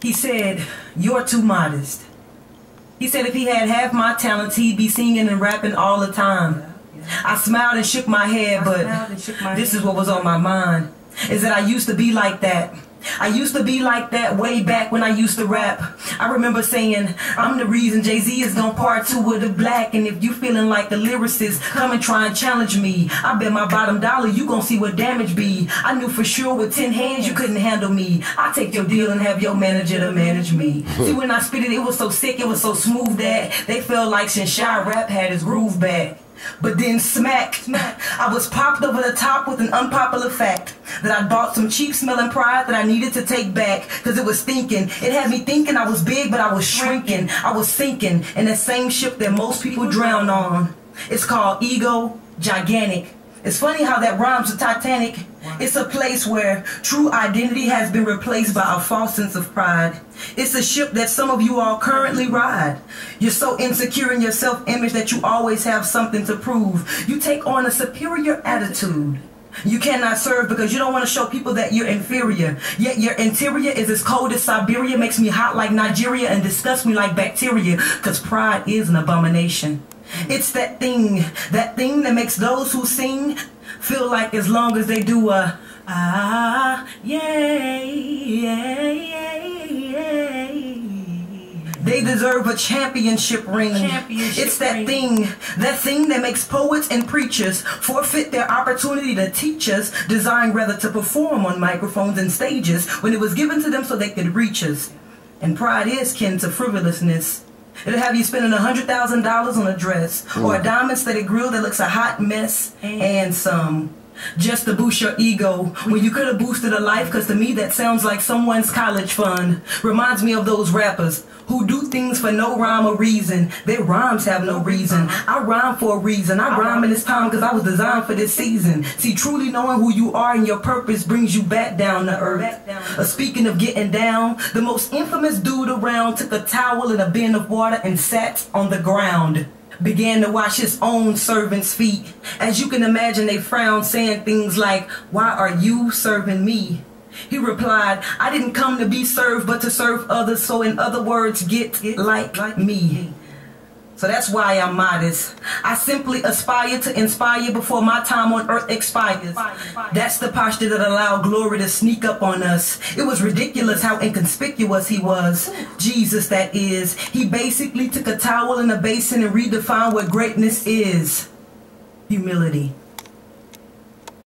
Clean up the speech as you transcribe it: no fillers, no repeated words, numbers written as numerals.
He said, "You're too modest." He said if he had half my talents, he'd be singing and rapping all the time. I smiled and shook my head, but this is what was on my mind, is that I used to be like that. I used to be like that way back when I used to rap. I remember saying, I'm the reason Jay-Z is gonna part 2 with the black, and if you feeling like a lyricist, come and try and challenge me. I bet my bottom dollar you gonna see what damage be. I knew for sure with 10 hands you couldn't handle me. I take your deal and have your manager to manage me. See, when I spit it, it was so sick, it was so smooth that they felt like since Shy Rap had his groove back. But then smack, I was popped over the top with an unpopular fact that I bought some cheap smelling pride that I needed to take back, cause it was thinking, it had me thinking I was big but I was shrinking, I was sinking in that same ship that most people drown on. It's called ego, gigantic. It's funny how that rhymes with Titanic. It's a place where true identity has been replaced by a false sense of pride. It's a ship that some of you all currently ride. You're so insecure in your self-image that you always have something to prove. You take on a superior attitude. You cannot serve because you don't want to show people that you're inferior. Yet your interior is as cold as Siberia, makes me hot like Nigeria, and disgusts me like bacteria, because pride is an abomination. It's that thing that makes those who sing feel like as long as they do a they deserve a championship ring. It's that thing that makes poets and preachers forfeit their opportunity to teach us, designed rather to perform on microphones and stages when it was given to them so they could reach us. And pride is kin to frivolousness. It'll have you spending $100,000 on a dress or a diamond-studded grill that looks a hot mess and some, just to boost your ego when you could have boosted a life, because to me that sounds like someone's college fund. Reminds me of those rappers who do things for no rhyme or reason. Their rhymes have no reason. I rhyme for a reason. I rhyme in this time because I was designed for this season. See, truly knowing who you are and your purpose brings you back down to earth. Speaking of getting down, the most infamous dude around took a towel and a bin of water and sat on the ground. Began to wash his own servants' feet. As you can imagine, they frowned, saying things like, "Why are you serving me?" He replied, "I didn't come to be served, but to serve others. So in other words, get like me." So that's why I'm modest. I simply aspire to inspire before my time on earth expires. That's the posture that allowed glory to sneak up on us. It was ridiculous how inconspicuous he was. Jesus, that is. He basically took a towel and a basin and redefined what greatness is. Humility.